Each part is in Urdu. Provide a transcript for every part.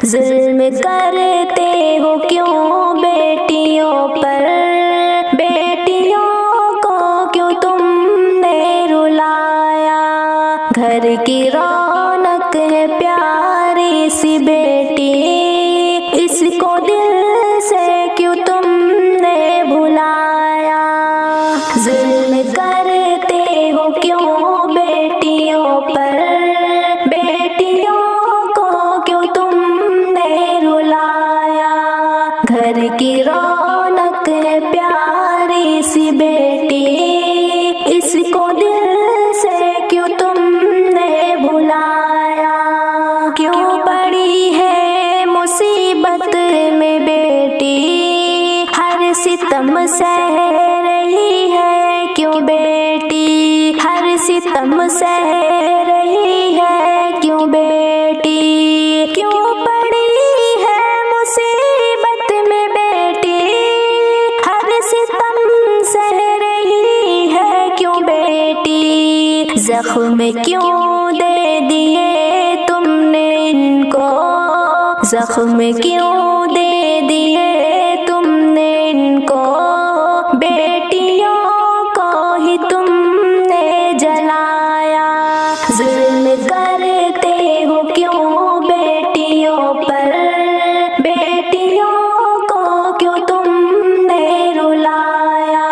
ظلم کرتے ہو کیوں بیٹیوں پر، بیٹیوں کو کیوں تم نے رلایا؟ گھر کی رونق ہے پیاری سی بیٹی، اس کو دل سے کیوں تم نے بھلایا؟ ظلم کرتے ہو کیوں بیٹیوں پر، بیٹیوں کو کیوں تم نے رلایا؟ گھر کی رونق ہے پیاری سی بیٹی، اس کو دل سے کیوں تم نے بھلایا؟ کیوں پڑی ہے مصیبت میں بیٹی، ہر ستم سہ رہی ہے کیوں بیٹی، ہر ستم سہ رہی ہے کیوں بیٹی؟ کیوں پڑی ہے مصیبت میں بیٹی، ہر ستم سہ رہی ہے کیوں بیٹی؟ زخم کیوں دے دیے تم نے ان کو، زخم کیوں دے دیے تم نے ان کو؟ بیٹیوں کو ہی تم نے جلایا۔ ظلم کرتے ہو کیوں بیٹیوں پر، بیٹیوں کو کیوں تم نے رلایا؟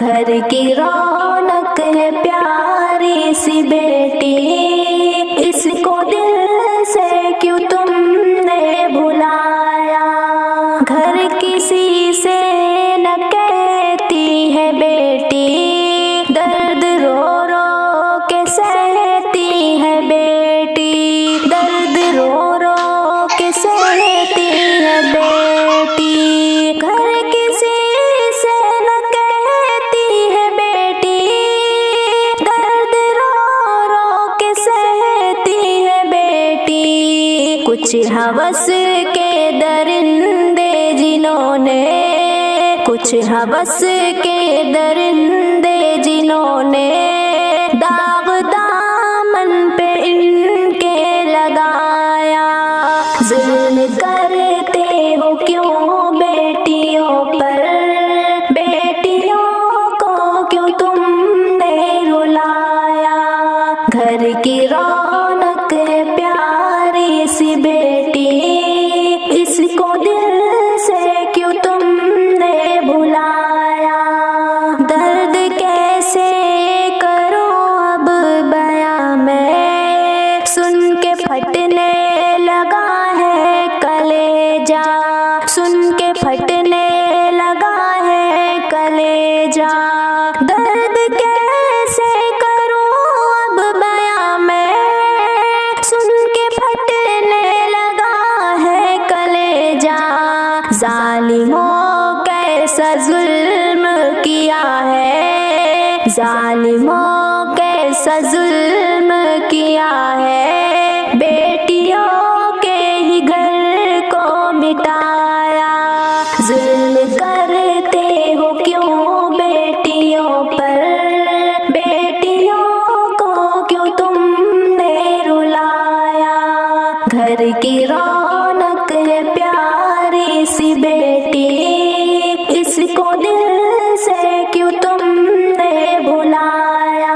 گھر کی رونق ہے پیاری سی بیٹی، اس کو دل سے کیوں تم نے بھلایا؟ گھر کسی سے نہ کہتی ہے بیٹی، درد رو رو کے سہتی ہے بیٹی، درد رو رو کے سہتی ہے بیٹی۔ گھر کسی سے نہ کہتی ہے بیٹی، درد رو رو کے سہتی ہے بیٹی۔ کچھ ہوس کے درندے جنہوں نے، کچھ ہوس کے درندے جنہوں نے داغ دامن پہ ان کے لگایا۔ ظلم کرتے ہو کیوں بیٹیوں پر، بیٹیوں کو کیوں تم نے رلایا؟ گھر کی رونق ہے پیاری سی بیٹی، اس کو دل سے کیوں تم نے بھلایا؟ درد کیسے کرو اب بیاں میں، سن کے پھٹنے لگا ہے کلیجا، سن کے پھٹنے لگا ہے کلیجا۔ درد کیسے کروں اب بیاں میں، سن کے پھٹنے لگا ہے کلیجا۔ ظالموں کیسا ظلم کیا ہے، ظالموں کیسا ظلم کیا ہے، بیٹیوں کے ہی گھر کو مٹایا۔ ظلم کرتے ہو کیوں بیٹیوں پر، بیٹیوں کو کیوں تم نے رلایا؟ گھر کی رونق ہے پیاری سی بیٹی، اس کو دل سے کیوں تم نے بھلایا؟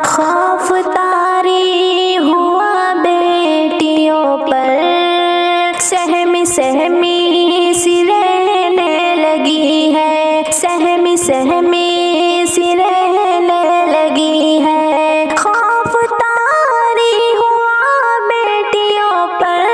خوف طاری ہوا بیٹیوں پر، سہمی سہمی سی رہنے لگی ہے، سہمی سہمی سی رہنے لگی ہے۔ خوف طاری ہوا بیٹیوں پر،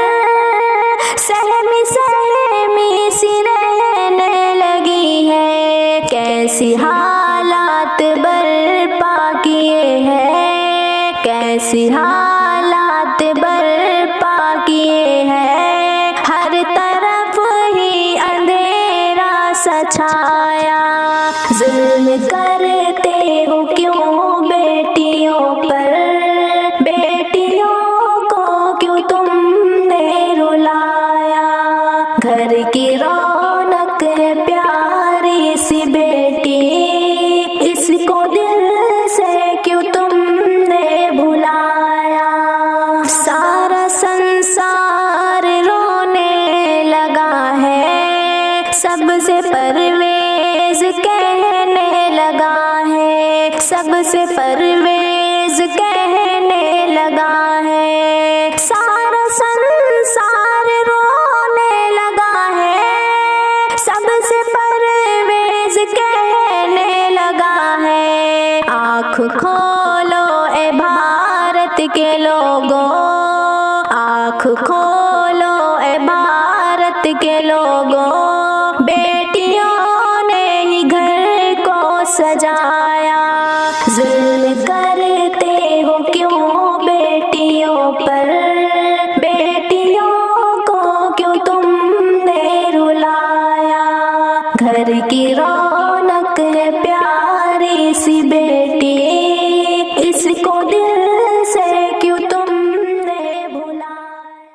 سہمی سہمی سی رہنے لگی ہے۔ کیسی حالات برپا کیے ہیں، کیسی حالات برپا کیے ہیں، ہر طرف ہی اندھیرا سا چھایا۔ ظلم کرتے ہو کیوں بیٹیوں پر، بیٹیوں کو کیوں تم نے رلایا؟ گھر کی رونق ہے پیاری سی بیٹی، اس کو دل سے کیوں تم نے بھلایا؟ سارا سنسار رو سب سے پرویز کہنے لگا ہے